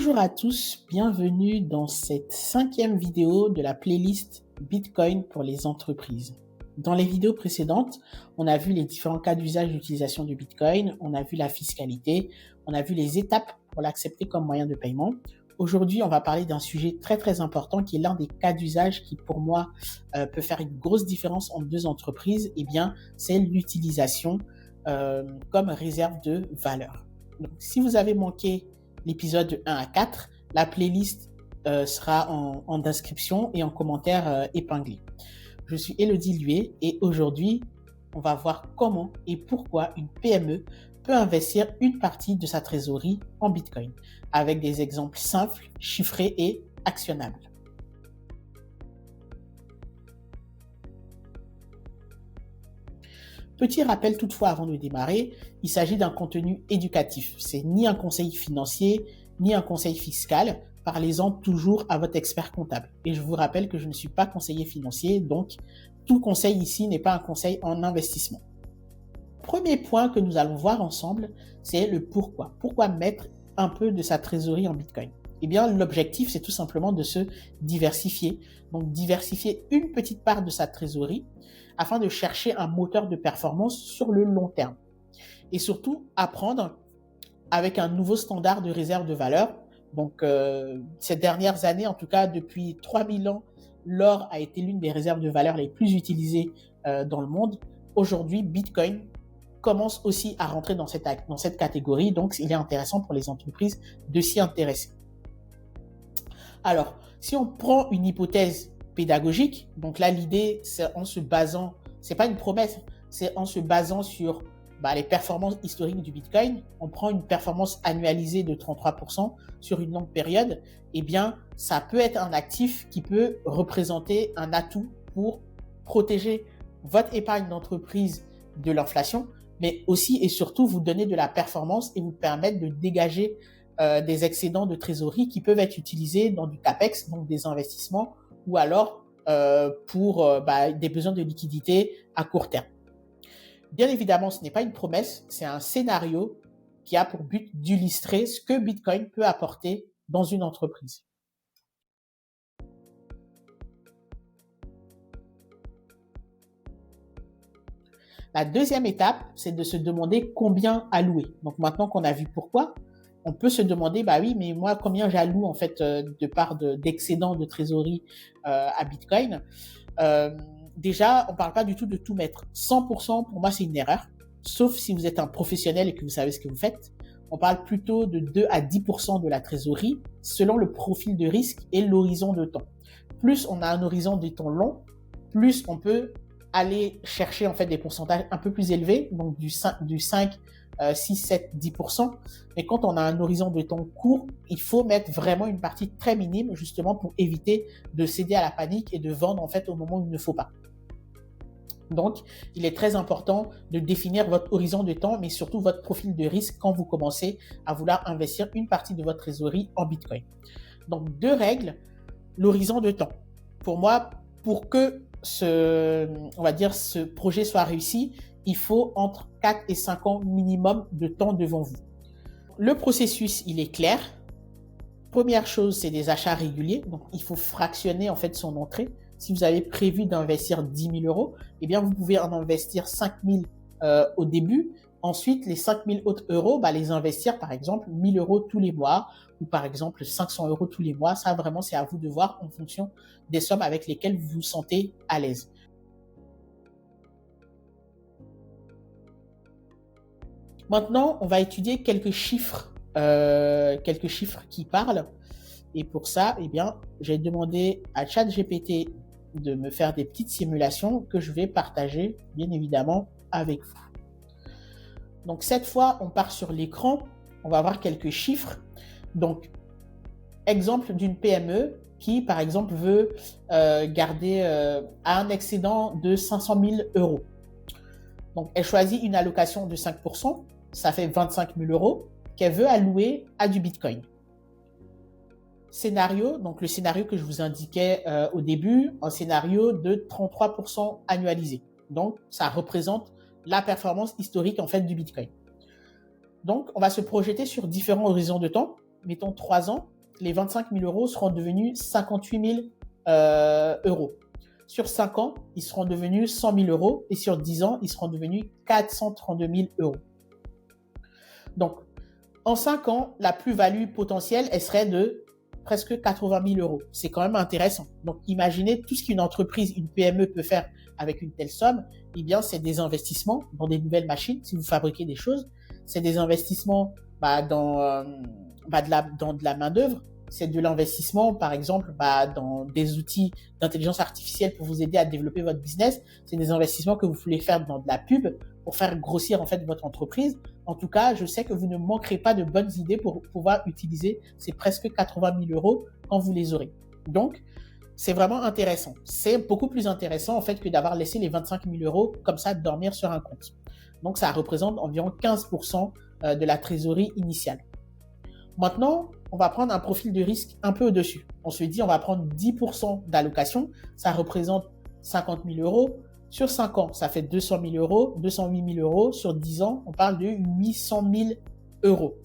Bonjour à tous, bienvenue dans cette 5e vidéo de la playlist Bitcoin pour les entreprises. Dans les vidéos précédentes, on a vu les différents cas d'usage d'utilisation de Bitcoin, on a vu la fiscalité, on a vu les étapes pour l'accepter comme moyen de paiement. Aujourd'hui, on va parler d'un sujet très important qui est l'un des cas d'usage qui pour moi peut faire une grosse différence entre deux entreprises, et bien c'est l'utilisation comme réserve de valeur. Donc, si vous avez manqué l'épisode 1 à 4, la playlist sera en description et en commentaire épinglé. Je suis Elodie Luet et aujourd'hui, on va voir comment et pourquoi une PME peut investir une partie de sa trésorerie en Bitcoin, avec des exemples simples, chiffrés et actionnables. Petit rappel toutefois avant de démarrer, il s'agit d'un contenu éducatif. C'est ni un conseil financier, ni un conseil fiscal. Parlez-en toujours à votre expert comptable. Et je vous rappelle que je ne suis pas conseiller financier, donc tout conseil ici n'est pas un conseil en investissement. Premier point que nous allons voir ensemble, c'est le pourquoi. Pourquoi mettre un peu de sa trésorerie en Bitcoin? Eh bien, l'objectif, c'est tout simplement de se diversifier. Donc, diversifier une petite part de sa trésorerie afin de chercher un moteur de performance sur le long terme. Et surtout, apprendre avec un nouveau standard de réserve de valeur. Donc, ces dernières années, en tout cas depuis 3000 ans, l'or a été l'une des réserves de valeur les plus utilisées dans le monde. Aujourd'hui, Bitcoin commence aussi à rentrer dans cette catégorie. Donc, il est intéressant pour les entreprises de s'y intéresser. Alors, si on prend une hypothèse pédagogique, donc là, l'idée, c'est en se basant, c'est pas une promesse, c'est en se basant sur les performances historiques du Bitcoin, on prend une performance annualisée de 33% sur une longue période, eh bien, ça peut être un actif qui peut représenter un atout pour protéger votre épargne d'entreprise de l'inflation, mais aussi et surtout vous donner de la performance et vous permettre de dégager des excédents de trésorerie qui peuvent être utilisés dans du CAPEX, donc des investissements, ou alors pour des besoins de liquidité à court terme. Bien évidemment, ce n'est pas une promesse, c'est un scénario qui a pour but d'illustrer ce que Bitcoin peut apporter dans une entreprise. La deuxième étape, c'est de se demander combien allouer. Donc maintenant qu'on a vu pourquoi, on peut se demander, oui, mais moi, combien j'alloue en fait de part d'excédent de trésorerie à Bitcoin. Déjà, on ne parle pas du tout de tout mettre. 100%, pour moi, c'est une erreur, sauf si vous êtes un professionnel et que vous savez ce que vous faites. On parle plutôt de 2 à 10% de la trésorerie selon le profil de risque et l'horizon de temps. Plus on a un horizon de temps long, plus on peut aller chercher en fait des pourcentages un peu plus élevés, donc du 5, 6, 7, 10%. Mais quand on a un horizon de temps court, il faut mettre vraiment une partie très minime justement pour éviter de céder à la panique et de vendre en fait au moment où il ne faut pas. Donc, il est très important de définir votre horizon de temps, mais surtout votre profil de risque quand vous commencez à vouloir investir une partie de votre trésorerie en Bitcoin. Donc, 2 règles. L'horizon de temps. Pour moi, pour que ce projet soit réussi, il faut entre 4 et 5 ans minimum de temps devant vous. Le processus, il est clair. Première chose, c'est des achats réguliers. Donc, il faut fractionner en fait son entrée. Si vous avez prévu d'investir 10 000 euros, eh bien, vous pouvez en investir 5 000 au début. Ensuite, les 5 000 autres euros, les investir par exemple 1 000 euros tous les mois ou par exemple 500 euros tous les mois. Ça, vraiment, c'est à vous de voir en fonction des sommes avec lesquelles vous vous sentez à l'aise. Maintenant, on va étudier quelques chiffres qui parlent. Et pour ça, eh bien, j'ai demandé à ChatGPT de me faire des petites simulations que je vais partager, bien évidemment, avec vous. Donc, cette fois, on part sur l'écran. On va voir quelques chiffres. Donc, exemple d'une PME qui, par exemple, veut garder un excédent de 500 000 euros. Donc, elle choisit une allocation de 5%. Ça fait 25 000 euros qu'elle veut allouer à du Bitcoin. Scénario, donc le scénario que je vous indiquais au début, un scénario de 33% annualisé. Donc, ça représente la performance historique en fait du Bitcoin. Donc, on va se projeter sur différents horizons de temps. Mettons 3 ans. les 25 000 euros seront devenus 58 000 euros. Sur 5 ans, ils seront devenus 100 000 euros et sur 10 ans, ils seront devenus 432 000 euros. Donc, en 5 ans, la plus-value potentielle, elle serait de presque 80 000 euros. C'est quand même intéressant. Donc, imaginez tout ce qu'une entreprise, une PME peut faire avec une telle somme. Eh bien, c'est des investissements dans des nouvelles machines, si vous fabriquez des choses. C'est des investissements dans de la main-d'œuvre. C'est de l'investissement, par exemple, dans des outils d'intelligence artificielle pour vous aider à développer votre business. C'est des investissements que vous voulez faire dans de la pub pour faire grossir en fait votre entreprise. En tout cas, je sais que vous ne manquerez pas de bonnes idées pour pouvoir utiliser ces presque 80 000 euros quand vous les aurez. Donc, c'est vraiment intéressant. C'est beaucoup plus intéressant en fait que d'avoir laissé les 25 000 euros comme ça dormir sur un compte. Donc, ça représente environ 15% de la trésorerie initiale. Maintenant, on va prendre un profil de risque un peu au-dessus. On se dit, on va prendre 10% d'allocation. Ça représente 50 000 euros. Sur 5 ans, ça fait 200 000 euros, 208 000 euros. Sur 10 ans, on parle de 800 000 euros.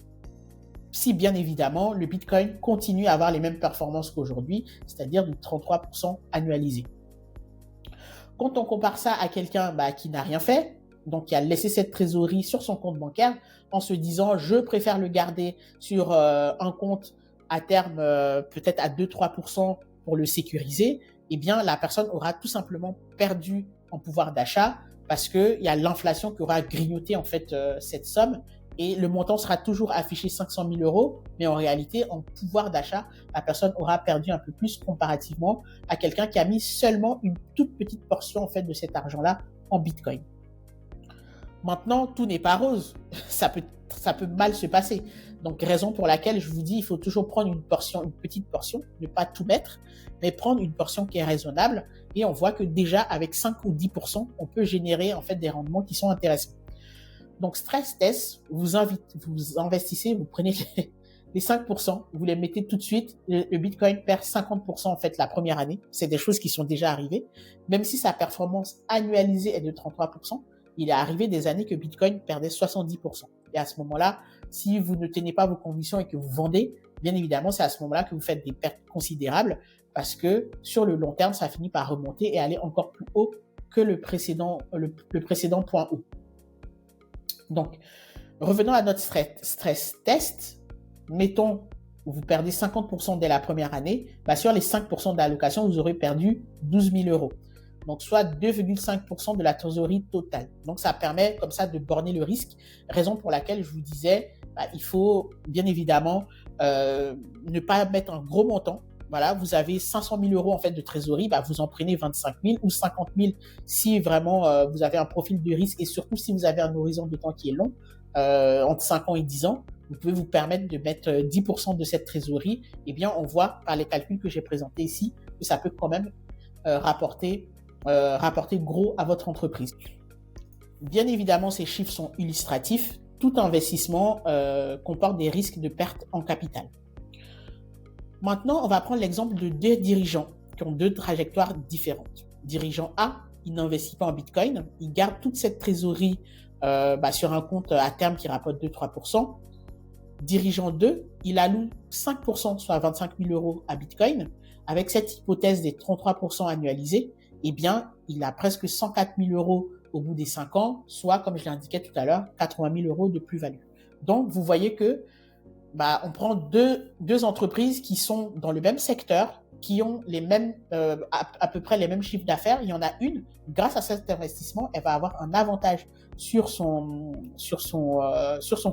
Si bien évidemment, le Bitcoin continue à avoir les mêmes performances qu'aujourd'hui, c'est-à-dire de 33% annualisé. Quand on compare ça à quelqu'un qui n'a rien fait, donc qui a laissé cette trésorerie sur son compte bancaire en se disant je préfère le garder sur un compte à terme peut-être à 2-3% pour le sécuriser, eh bien la personne aura tout simplement perdu en pouvoir d'achat parce qu'il y a l'inflation qui aura grignoté en fait cette somme et le montant sera toujours affiché 500 000 euros, mais en réalité, en pouvoir d'achat, la personne aura perdu un peu plus comparativement à quelqu'un qui a mis seulement une toute petite portion en fait de cet argent-là en Bitcoin. Maintenant, tout n'est pas rose. Ça peut mal se passer. Donc, raison pour laquelle je vous dis, il faut toujours prendre une petite portion, ne pas tout mettre, mais prendre une portion qui est raisonnable. Et on voit que déjà, avec 5 ou 10%, on peut générer en fait des rendements qui sont intéressants. Donc, stress test, vous investissez, vous prenez les 5%, vous les mettez tout de suite. Le Bitcoin perd 50% en fait la première année. C'est des choses qui sont déjà arrivées. Même si sa performance annualisée est de 33%, il est arrivé des années que Bitcoin perdait 70%. Et à ce moment-là, si vous ne tenez pas vos convictions et que vous vendez, bien évidemment, c'est à ce moment-là que vous faites des pertes considérables parce que sur le long terme, ça finit par remonter et aller encore plus haut que le précédent point haut. Donc, revenons à notre stress test. Mettons, vous perdez 50% dès la première année. Sur les 5% d'allocation, vous aurez perdu 12 000 euros. Donc, soit 2,5% de la trésorerie totale. Donc, ça permet comme ça de borner le risque. Raison pour laquelle je vous disais, il faut bien évidemment ne pas mettre un gros montant. Voilà, vous avez 500 000 euros en fait de trésorerie, vous en prenez 25 000 ou 50 000 si vraiment vous avez un profil de risque et surtout si vous avez un horizon de temps qui est long, entre 5 ans et 10 ans, vous pouvez vous permettre de mettre 10% de cette trésorerie. Eh bien, on voit par les calculs que j'ai présentés ici que ça peut quand même rapporter gros à votre entreprise. Bien évidemment, ces chiffres sont illustratifs. Tout investissement comporte des risques de perte en capital. Maintenant, on va prendre l'exemple de deux dirigeants qui ont deux trajectoires différentes. Dirigeant A, il n'investit pas en Bitcoin, il garde toute cette trésorerie sur un compte à terme qui rapporte 2-3%. Dirigeant 2, il alloue 5%, soit 25 000 euros à Bitcoin. Avec cette hypothèse des 33% annualisés, eh bien, il a presque 104 000 euros au bout des 5 ans, soit, comme je l'indiquais tout à l'heure, 80 000 euros de plus-value. Donc, vous voyez que on prend deux entreprises qui sont dans le même secteur, qui ont les mêmes, à peu près les mêmes chiffres d'affaires. Il y en a une, grâce à cet investissement, elle va avoir un avantage sur son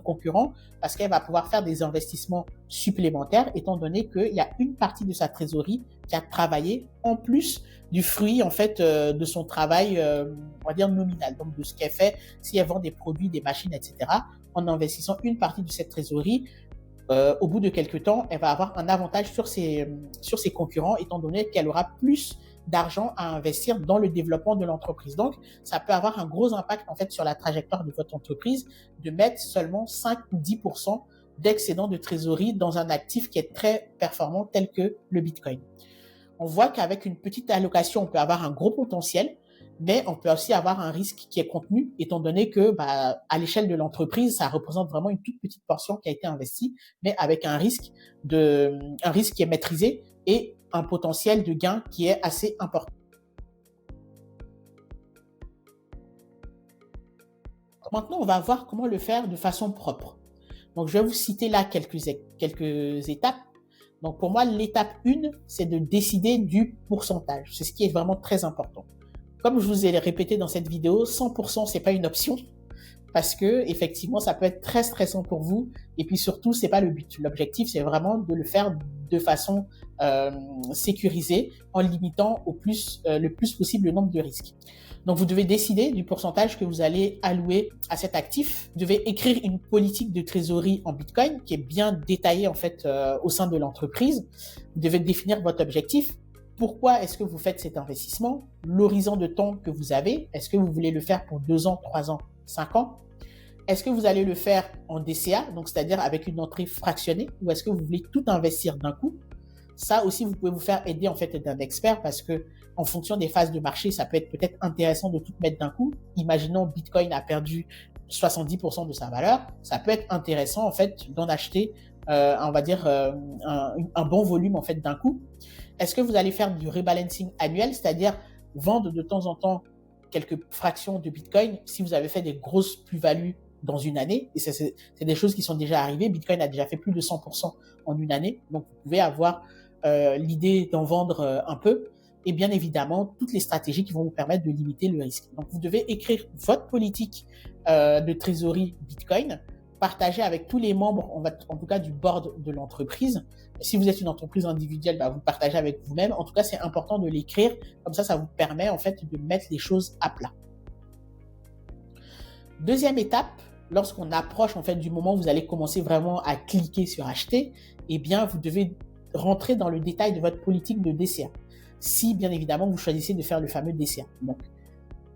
concurrent parce qu'elle va pouvoir faire des investissements supplémentaires étant donné qu'il y a une partie de sa trésorerie qui a travaillé en plus du fruit en fait de son travail, on va dire nominal, donc de ce qu'elle fait si elle vend des produits, des machines, etc. En investissant une partie de cette trésorerie, au bout de quelques temps, elle va avoir un avantage sur ses concurrents, étant donné qu'elle aura plus d'argent à investir dans le développement de l'entreprise. Donc, ça peut avoir un gros impact en fait sur la trajectoire de votre entreprise de mettre seulement 5 ou 10% d'excédent de trésorerie dans un actif qui est très performant tel que le Bitcoin. On voit qu'avec une petite allocation, on peut avoir un gros potentiel, mais on peut aussi avoir un risque qui est contenu, étant donné que à l'échelle de l'entreprise, ça représente vraiment une toute petite portion qui a été investie, mais avec un risque qui est maîtrisé et un potentiel de gain qui est assez important. Maintenant, on va voir comment le faire de façon propre. Donc, je vais vous citer là quelques étapes. Donc, pour moi, l'étape 1, c'est de décider du pourcentage. C'est ce qui est vraiment très important. Comme je vous ai répété dans cette vidéo, 100%, c'est pas une option parce que, effectivement, ça peut être très stressant pour vous. Et puis surtout, c'est pas le but. L'objectif, c'est vraiment de le faire de façon sécurisée en limitant le plus possible le nombre de risques. Donc, vous devez décider du pourcentage que vous allez allouer à cet actif. Vous devez écrire une politique de trésorerie en Bitcoin qui est bien détaillée en fait au sein de l'entreprise. Vous devez définir votre objectif. Pourquoi est-ce que vous faites cet investissement? L'horizon de temps que vous avez. Est-ce que vous voulez le faire pour 2 ans, 3 ans, 5 ans? Est-ce que vous allez le faire en DCA, donc c'est-à-dire avec une entrée fractionnée, ou est-ce que vous voulez tout investir d'un coup? Ça aussi, vous pouvez vous faire aider en fait d'un expert parce que en fonction des phases de marché, ça peut être peut-être intéressant de tout mettre d'un coup. Imaginons Bitcoin a perdu 70% de sa valeur, ça peut être intéressant en fait d'en acheter, on va dire un bon volume en fait d'un coup. Est-ce que vous allez faire du rebalancing annuel, c'est-à-dire vendre de temps en temps quelques fractions de Bitcoin si vous avez fait des grosses plus-values dans une année, et c'est des choses qui sont déjà arrivées. Bitcoin a déjà fait plus de 100% en une année, donc vous pouvez avoir l'idée d'en vendre un peu, et bien évidemment toutes les stratégies qui vont vous permettre de limiter le risque. Donc vous devez écrire votre politique de trésorerie Bitcoin, partager avec tous les membres, en tout cas du board de l'entreprise. Si vous êtes une entreprise individuelle, vous partagez avec vous-même. En tout cas, c'est important de l'écrire, comme ça vous permet en fait de mettre les choses à plat. Deuxième étape, lorsqu'on approche en fait du moment où vous allez commencer vraiment à cliquer sur acheter, eh bien vous devez rentrer dans le détail de votre politique de DCA. Si bien évidemment vous choisissez de faire le fameux DCA. Donc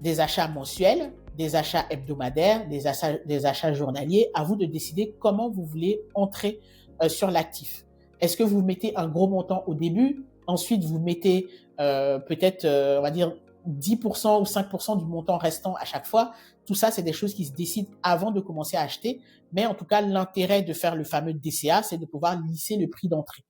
des achats mensuels, des achats hebdomadaires, des achats journaliers, à vous de décider comment vous voulez entrer sur l'actif. Est-ce que vous mettez un gros montant au début, ensuite vous mettez peut-être, on va dire, 10% ou 5% du montant restant à chaque fois? Tout ça, c'est des choses qui se décident avant de commencer à acheter. Mais en tout cas, l'intérêt de faire le fameux DCA, c'est de pouvoir lisser le prix d'entrée.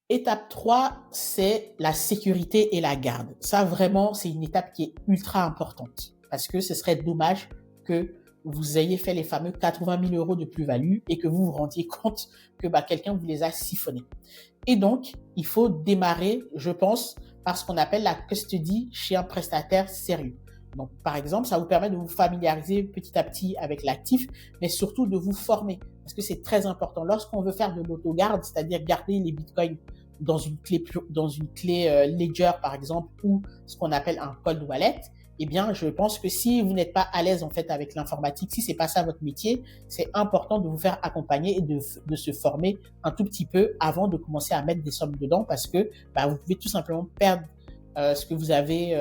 Étape 3, c'est la sécurité et la garde. Ça, vraiment, c'est une étape qui est ultra importante parce que ce serait dommage que vous ayez fait les fameux 80 000 euros de plus-value et que vous vous rendiez compte que quelqu'un vous les a siphonnés. Et donc, il faut démarrer, je pense, par ce qu'on appelle la custody chez un prestataire sérieux. Donc, par exemple, ça vous permet de vous familiariser petit à petit avec l'actif, mais surtout de vous former parce que c'est très important. Lorsqu'on veut faire de l'autogarde, c'est-à-dire garder les bitcoins dans une clé Ledger, par exemple, ou ce qu'on appelle un cold wallet, eh bien, je pense que si vous n'êtes pas à l'aise en fait avec l'informatique, si c'est pas ça votre métier, c'est important de vous faire accompagner et de se former un tout petit peu avant de commencer à mettre des sommes dedans parce que vous pouvez tout simplement perdre ce que vous avez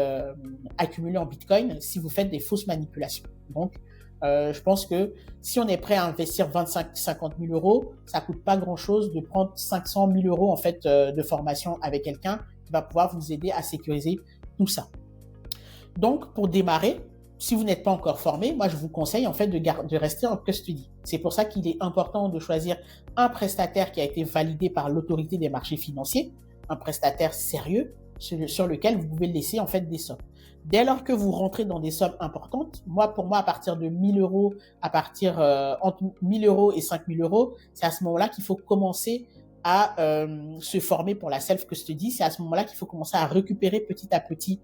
accumulé en Bitcoin si vous faites des fausses manipulations. Donc, je pense que si on est prêt à investir 25-50 000 euros, ça coûte pas grand-chose de prendre 500 000 euros en fait de formation avec quelqu'un qui va pouvoir vous aider à sécuriser tout ça. Donc, pour démarrer, si vous n'êtes pas encore formé, moi je vous conseille en fait de rester en custody. C'est pour ça qu'il est important de choisir un prestataire qui a été validé par l'autorité des marchés financiers, un prestataire sérieux sur lequel vous pouvez laisser en fait des sommes. Dès lors que vous rentrez dans des sommes importantes, pour moi, à partir de 1 000 euros, entre 1 000 euros et 5 000 euros, c'est à ce moment-là qu'il faut commencer à se former pour la self-custody. C'est à ce moment-là qu'il faut commencer à récupérer petit à petit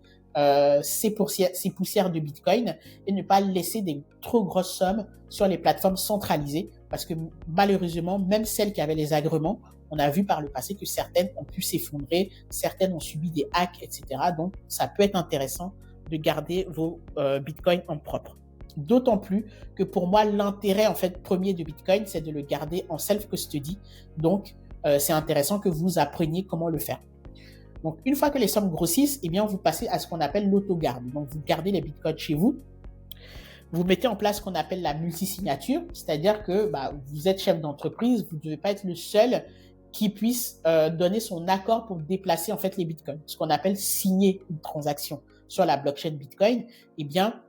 ces poussières de Bitcoin et ne pas laisser des trop grosses sommes sur les plateformes centralisées parce que malheureusement, même celles qui avaient les agréments, on a vu par le passé que certaines ont pu s'effondrer, certaines ont subi des hacks, etc. Donc, ça peut être intéressant de garder vos bitcoins en propre. D'autant plus que pour moi, l'intérêt en fait premier de Bitcoin, c'est de le garder en self-custody. Donc, c'est intéressant que vous appreniez comment le faire. Donc, une fois que les sommes grossissent, eh bien, vous passez à ce qu'on appelle l'autogarde. Donc, vous gardez les bitcoins chez vous. Vous mettez en place ce qu'on appelle la multisignature, c'est-à-dire que vous êtes chef d'entreprise, vous ne devez pas être le seul qui puisse donner son accord pour déplacer en fait les bitcoins, ce qu'on appelle signer une transaction. sur la blockchain Bitcoin, eh bien,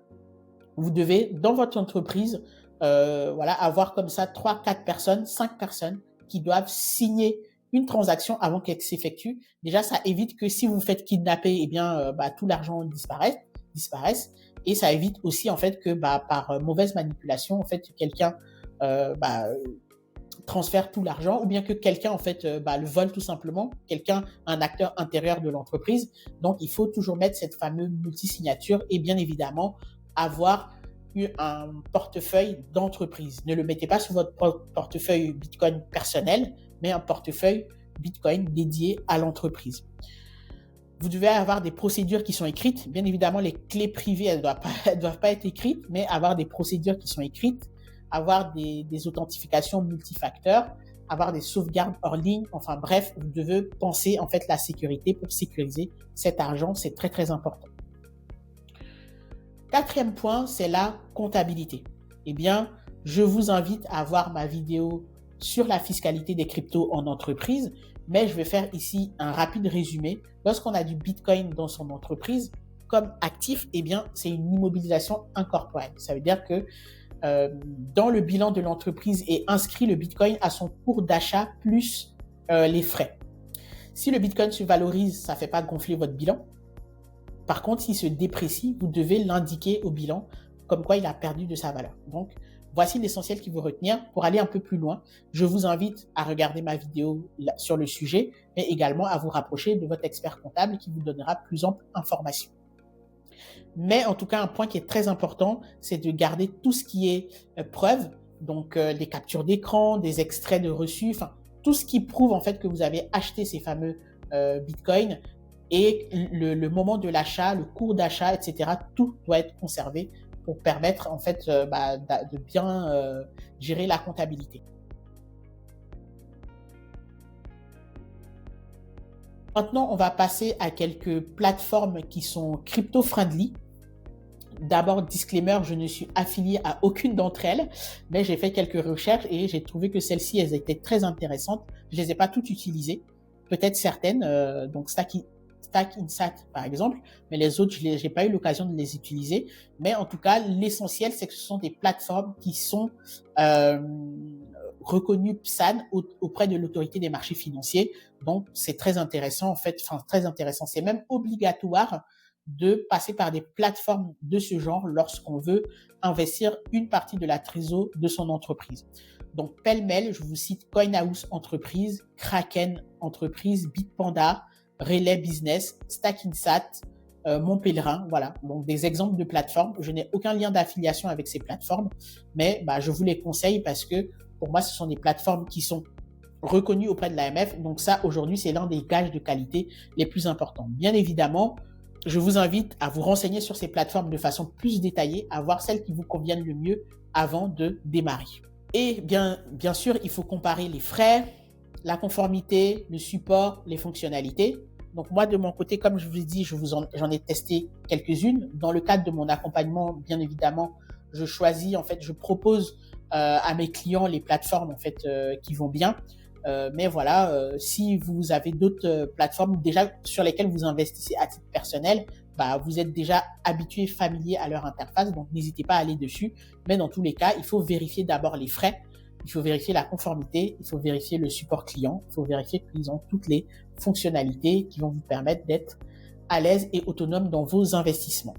vous devez, dans votre entreprise, avoir comme ça 3, 4 personnes, 5 personnes qui doivent signer une transaction avant qu'elle s'effectue. Déjà, ça évite que si vous faites kidnapper, eh bien, tout l'argent disparaisse. Et ça évite aussi, en fait, que par mauvaise manipulation, en fait, quelqu'un transfère tout l'argent, ou bien que quelqu'un, en fait, le vole tout simplement, un acteur intérieur de l'entreprise. Donc, il faut toujours mettre cette fameuse multisignature et bien évidemment, avoir un portefeuille d'entreprise. Ne le mettez pas sur votre portefeuille Bitcoin personnel, mais un portefeuille Bitcoin dédié à l'entreprise. Vous devez avoir des procédures qui sont écrites. Bien évidemment, les clés privées, elles doivent pas être écrites, mais avoir des procédures qui sont écrites, avoir des authentifications multifacteurs, avoir des sauvegardes hors ligne. Enfin bref, vous devez penser en fait la sécurité pour sécuriser cet argent. C'est très, très important. Quatrième point, c'est la comptabilité. Eh bien, je vous invite à voir ma vidéo sur la fiscalité des cryptos en entreprise, mais je vais faire ici un rapide résumé. Lorsqu'on a du Bitcoin dans son entreprise, comme actif, eh bien, c'est une immobilisation incorporelle. Ça veut dire que dans le bilan de l'entreprise est inscrit le Bitcoin à son cours d'achat plus les frais. Si le Bitcoin se valorise, ça ne fait pas gonfler votre bilan. Par contre, s'il se déprécie, vous devez l'indiquer au bilan comme quoi il a perdu de sa valeur. Donc, voici l'essentiel qu'il faut retenir. Pour aller un peu plus loin, je vous invite à regarder ma vidéo sur le sujet, mais également à vous rapprocher de votre expert comptable qui vous donnera plus ample information. Mais en tout cas, un point qui est très important, c'est de garder tout ce qui est preuve, donc des captures d'écran, des extraits de reçus, enfin tout ce qui prouve en fait que vous avez acheté ces fameux bitcoins et le moment de l'achat, le cours d'achat, etc. Tout doit être conservé pour permettre en fait de bien gérer la comptabilité. Maintenant, on va passer à quelques plateformes qui sont crypto-friendly. D'abord, disclaimer, je ne suis affilié à aucune d'entre elles, mais j'ai fait quelques recherches et j'ai trouvé que celles-ci, elles étaient très intéressantes. Je les ai pas toutes utilisées, peut-être certaines, donc Stackinsat par exemple, mais les autres, je n'ai pas eu l'occasion de les utiliser. Mais en tout cas, l'essentiel, c'est que ce sont des plateformes qui sont reconnues PSAN auprès de l'autorité des marchés financiers. Donc, c'est très intéressant, en fait, très intéressant. C'est même obligatoire de passer par des plateformes de ce genre lorsqu'on veut investir une partie de la trésorerie de son entreprise. Donc, pêle-mêle, je vous cite CoinHouse Entreprise, Kraken Entreprise, Bitpanda, Relay Business, Stackinsat, Mon Pèlerin, voilà. Donc, des exemples de plateformes. Je n'ai aucun lien d'affiliation avec ces plateformes, mais je vous les conseille parce que pour moi, ce sont des plateformes qui sont reconnues auprès de l'AMF. Donc ça, aujourd'hui, c'est l'un des gages de qualité les plus importants. Bien évidemment, je vous invite à vous renseigner sur ces plateformes de façon plus détaillée, à voir celles qui vous conviennent le mieux avant de démarrer. Et bien sûr, il faut comparer les frais, la conformité, le support, les fonctionnalités. Donc moi, de mon côté, comme je vous ai dit, j'en ai testé quelques-unes. Dans le cadre de mon accompagnement, bien évidemment, je propose à mes clients les plateformes en fait qui vont bien. Mais voilà, si vous avez d'autres plateformes déjà sur lesquelles vous investissez à titre personnel, vous êtes déjà habitué, familier à leur interface, donc n'hésitez pas à aller dessus. Mais dans tous les cas, il faut vérifier d'abord les frais, il faut vérifier la conformité, il faut vérifier le support client, il faut vérifier qu'ils ont toutes les fonctionnalités qui vont vous permettre d'être à l'aise et autonome dans vos investissements.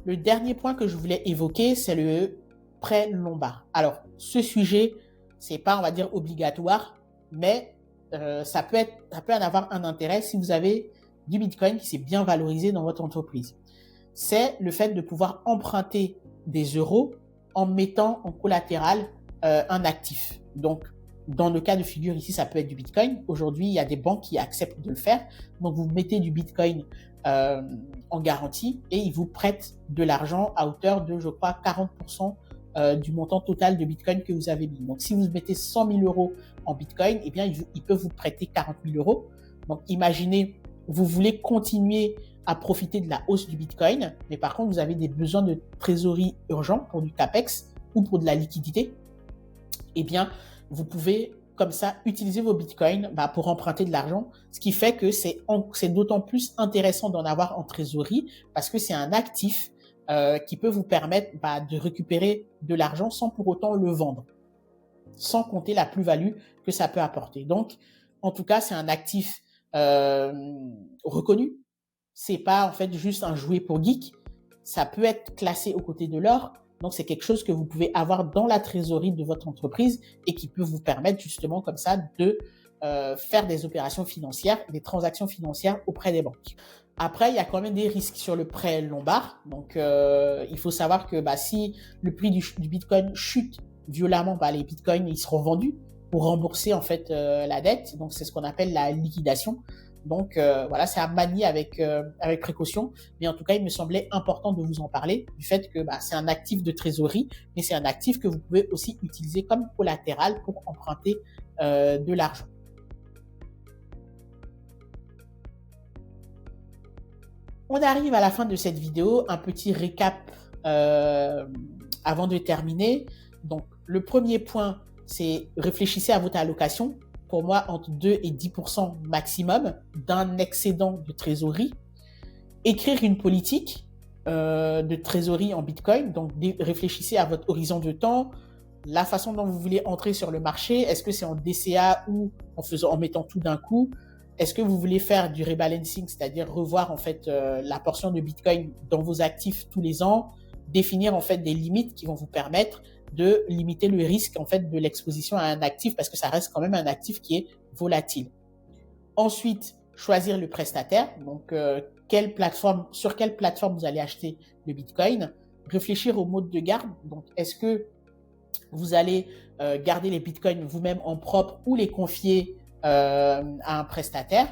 Le dernier point que je voulais évoquer, c'est le prêt lombard. Alors, ce sujet, c'est pas, on va dire, obligatoire, mais ça peut en avoir un intérêt si vous avez du Bitcoin qui s'est bien valorisé dans votre entreprise. C'est le fait de pouvoir emprunter des euros en mettant en collatéral un actif. Donc, dans le cas de figure ici, ça peut être du Bitcoin. Aujourd'hui, il y a des banques qui acceptent de le faire. Donc, vous mettez du Bitcoin en garantie et ils vous prêtent de l'argent à hauteur de, je crois, 40% du montant total de Bitcoin que vous avez mis. Donc, si vous mettez 100 000 euros en Bitcoin, eh bien, ils peuvent vous prêter 40 000 euros. Donc, imaginez, vous voulez continuer à profiter de la hausse du Bitcoin, mais par contre, vous avez des besoins de trésorerie urgents pour du CAPEX ou pour de la liquidité. Eh bien, vous pouvez comme ça utiliser vos bitcoins pour emprunter de l'argent, ce qui fait que c'est d'autant plus intéressant d'en avoir en trésorerie parce que c'est un actif qui peut vous permettre de récupérer de l'argent sans pour autant le vendre, sans compter la plus-value que ça peut apporter. Donc, en tout cas, c'est un actif reconnu. C'est pas en fait juste un jouet pour geek. Ça peut être classé aux côtés de l'or. Donc, c'est quelque chose que vous pouvez avoir dans la trésorerie de votre entreprise et qui peut vous permettre justement comme ça de faire des opérations financières, des transactions financières auprès des banques. Après, il y a quand même des risques sur le prêt lombard. Donc, il faut savoir que si le prix du Bitcoin chute violemment, les Bitcoins ils seront vendus pour rembourser en fait la dette. Donc, c'est ce qu'on appelle la liquidation. Donc, voilà, c'est à manier avec précaution. Mais en tout cas, il me semblait important de vous en parler du fait que c'est un actif de trésorerie, mais c'est un actif que vous pouvez aussi utiliser comme collatéral pour emprunter de l'argent. On arrive à la fin de cette vidéo, un petit récap avant de terminer. Donc, le premier point, c'est réfléchissez à votre allocation. Pour moi, entre 2 et 10% maximum d'un excédent de trésorerie. Écrire une politique de trésorerie en Bitcoin. Donc, réfléchissez à votre horizon de temps, la façon dont vous voulez entrer sur le marché. Est-ce que c'est en DCA ou en mettant tout d'un coup? Est-ce que vous voulez faire du rebalancing, c'est-à-dire revoir en fait la portion de Bitcoin dans vos actifs tous les ans, définir en fait des limites qui vont vous permettre de limiter le risque en fait de l'exposition à un actif parce que ça reste quand même un actif qui est volatile. Ensuite, choisir le prestataire. Donc, sur quelle plateforme vous allez acheter le Bitcoin. Réfléchir au mode de garde. Donc, est-ce que vous allez garder les Bitcoins vous-même en propre ou les confier à un prestataire.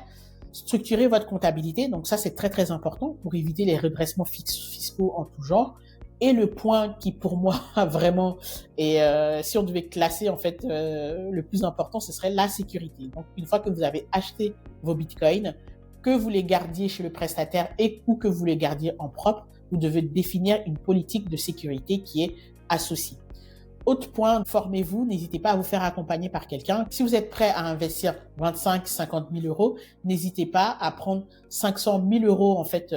Structurer votre comptabilité. Donc, ça, c'est très, très important pour éviter les redressements fiscaux en tout genre. Et le point qui, pour moi, vraiment, et si on devait classer, en fait, le plus important, ce serait la sécurité. Donc, une fois que vous avez acheté vos Bitcoins, que vous les gardiez chez le prestataire ou que vous les gardiez en propre, vous devez définir une politique de sécurité qui est associée. Autre point, formez-vous, n'hésitez pas à vous faire accompagner par quelqu'un. Si vous êtes prêt à investir 25-50 000 euros, n'hésitez pas à prendre 500 000 euros en fait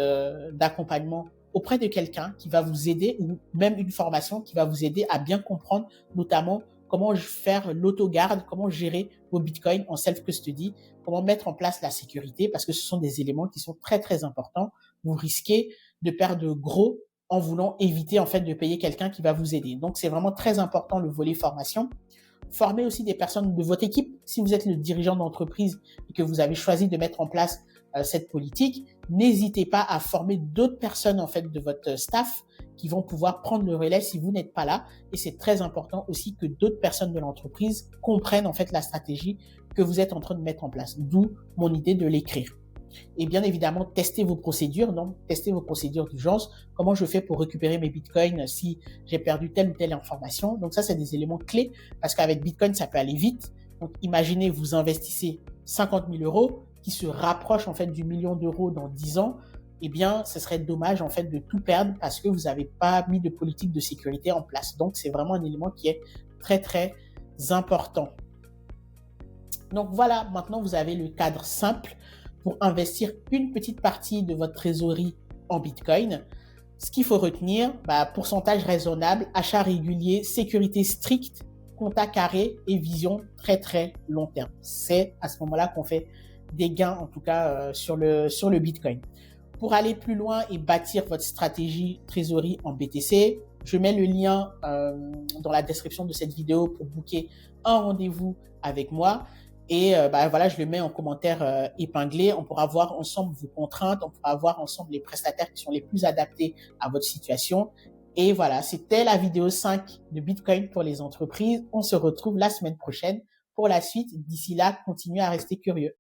d'accompagnement auprès de quelqu'un qui va vous aider ou même une formation qui va vous aider à bien comprendre notamment comment faire l'autogarde, comment gérer vos bitcoins en self-custody, comment mettre en place la sécurité parce que ce sont des éléments qui sont très très importants. Vous risquez de perdre gros en voulant éviter en fait de payer quelqu'un qui va vous aider. Donc, c'est vraiment très important le volet formation. Formez aussi des personnes de votre équipe. Si vous êtes le dirigeant d'entreprise et que vous avez choisi de mettre en place cette politique, n'hésitez pas à former d'autres personnes en fait de votre staff qui vont pouvoir prendre le relais si vous n'êtes pas là. Et c'est très important aussi que d'autres personnes de l'entreprise comprennent en fait la stratégie que vous êtes en train de mettre en place. D'où mon idée de l'écrire. Et bien évidemment, testez vos procédures. Donc, testez vos procédures d'urgence. Comment je fais pour récupérer mes bitcoins si j'ai perdu telle ou telle information. Donc, ça, c'est des éléments clés parce qu'avec Bitcoin, ça peut aller vite. Donc, imaginez, vous investissez 50 000 euros qui se rapprochent en fait du million d'euros dans 10 ans. Eh bien, ce serait dommage en fait de tout perdre parce que vous n'avez pas mis de politique de sécurité en place. Donc, c'est vraiment un élément qui est très, très important. Donc, voilà, maintenant, vous avez le cadre simple pour investir une petite partie de votre trésorerie en Bitcoin. Ce qu'il faut retenir, pourcentage raisonnable, achat régulier, sécurité stricte, compta carré et vision très très long terme. C'est à ce moment-là qu'on fait des gains, en tout cas sur le Bitcoin. Pour aller plus loin et bâtir votre stratégie trésorerie en BTC, je mets le lien dans la description de cette vidéo pour booker un rendez-vous avec moi. Et voilà, je le mets en commentaire épinglé. On pourra voir ensemble vos contraintes, on pourra voir ensemble les prestataires qui sont les plus adaptés à votre situation. Et voilà, c'était la vidéo 5 de Bitcoin pour les entreprises. On se retrouve la semaine prochaine pour la suite. D'ici là, continuez à rester curieux.